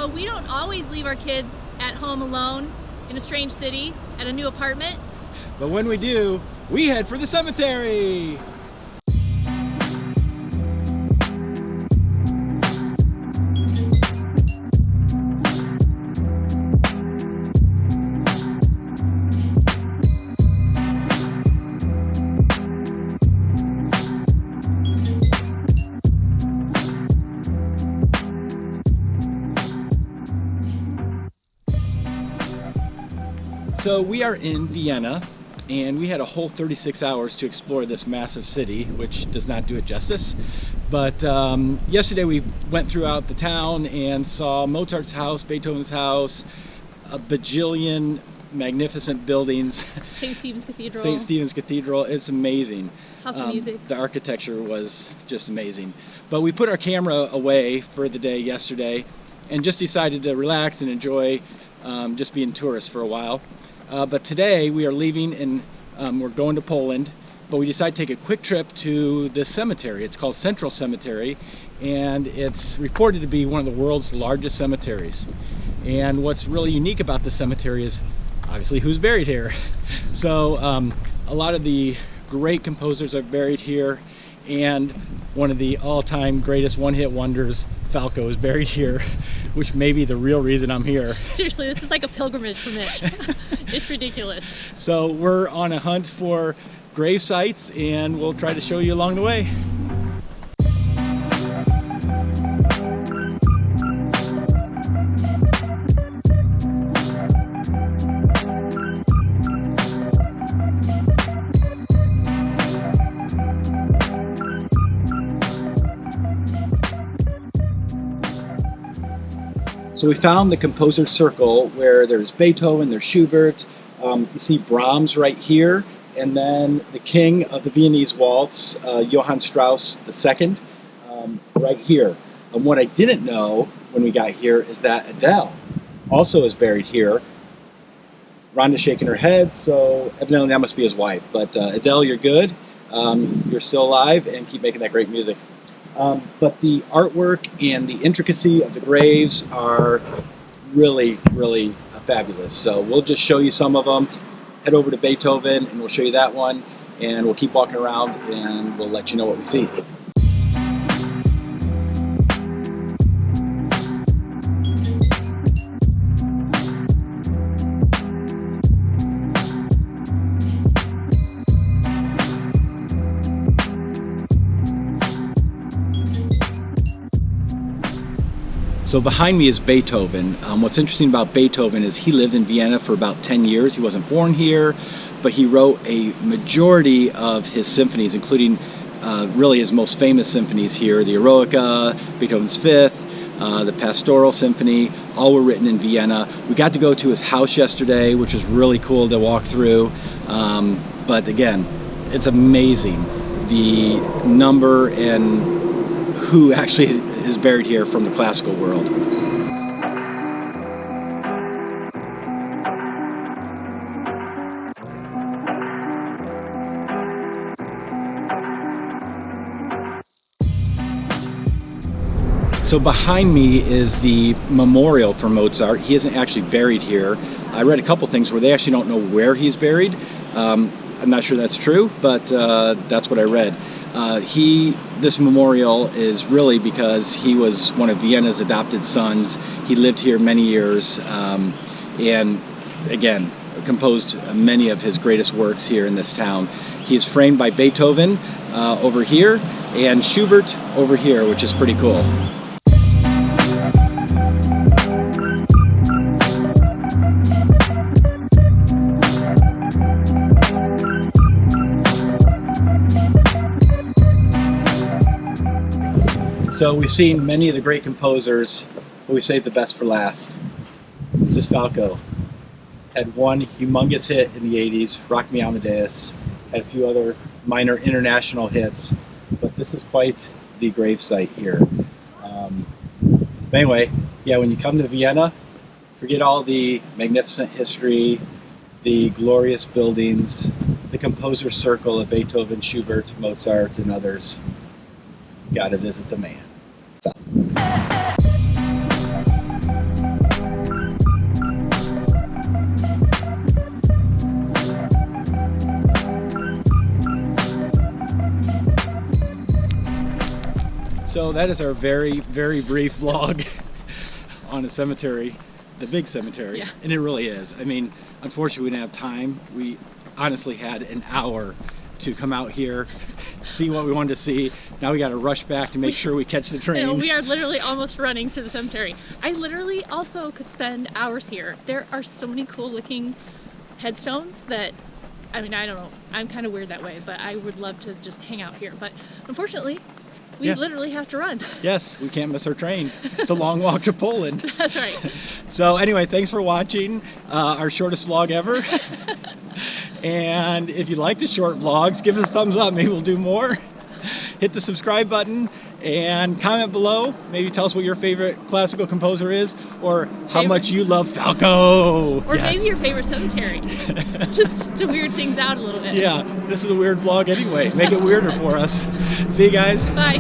So we don't always leave our kids at home alone in a strange city at a new apartment. But when we do, we head for the cemetery. So we are in Vienna, and we had a whole 36 hours to explore this massive city, which does not do it justice. But yesterday we went throughout the town and saw Mozart's house, Beethoven's house, a bajillion magnificent buildings. St. Stephen's Cathedral. St. Stephen's Cathedral, it's amazing. House of Music. The architecture was just amazing. But we put our camera away for the day yesterday and just decided to relax and enjoy just being tourists for a while. But today we are leaving and we're going to Poland, but we decided to take a quick trip to this cemetery. It's called Central Cemetery, and it's reported to be one of the world's largest cemeteries. And what's really unique about this cemetery is obviously who's buried here. So a lot of the great composers are buried here, and one of the all-time greatest one-hit wonders, Falco, is buried here, which may be the real reason I'm here. Seriously, this is like a pilgrimage for Mitch. It's ridiculous. So we're on a hunt for grave sites, and we'll try to show you along the way. So we found the composer's circle where there's Beethoven, there's Schubert, you see Brahms right here, and then the king of the Viennese waltz, Johann Strauss II, right here. And what I didn't know when we got here is that Adele also is buried here. Rhonda's shaking her head, so evidently that must be his wife. But Adele, you're good. You're still alive, and keep making that great music. But the artwork and the intricacy of the graves are really, really fabulous. So we'll just show you some of them. Head over to Beethoven and we'll show you that one, and we'll keep walking around and we'll let you know what we see. So behind me is Beethoven. What's interesting about Beethoven is he lived in Vienna for about 10 years. He wasn't born here, but he wrote a majority of his symphonies, including really his most famous symphonies here, the Eroica, Beethoven's Fifth, the Pastoral Symphony, all were written in Vienna. We got to go to his house yesterday, which was really cool to walk through. But again, it's amazing the number and who actually is buried here from the classical world. So behind me is the memorial for Mozart. He isn't actually buried here. I read a couple things where they actually don't know where he's buried. I'm not sure that's true, but that's what I read. This memorial is really because he was one of Vienna's adopted sons. He lived here many years, and again, composed many of his greatest works here in this town. He is framed by Beethoven over here, and Schubert over here, which is pretty cool. So we've seen many of the great composers, but we saved the best for last. This is Falco. Had one humongous hit in the 80s, Rock Me Amadeus. Had a few other minor international hits, but this is quite the gravesite here. But anyway, yeah, when you come to Vienna, forget all the magnificent history, the glorious buildings, the composer's circle of Beethoven, Schubert, Mozart, and others. Gotta visit the man. that is our very, very brief vlog on a cemetery, the big cemetery. Yeah. And it really is. I mean, unfortunately, we didn't have time. We honestly had an hour to come out here, see what we wanted to see. Now we got to rush back to make sure we catch the train. You know, we are literally almost running to the cemetery. I literally also could spend hours here. There are so many cool looking headstones that, I mean, I don't know. I'm kind of weird that way, but I would love to just hang out here. But unfortunately, we literally have to run. Yes, we can't miss our train. It's a long walk to Poland. That's right. So anyway, thanks for watching our shortest vlog ever. And if you like the short vlogs, give us a thumbs up. Maybe we'll do more. Hit the subscribe button and comment below. Maybe tell us what your favorite classical composer is, or how much you love Falco. Or maybe your favorite cemetery. Just to weird things out a little bit. Yeah, this is a weird vlog anyway. Make it weirder for us. See you guys. Bye.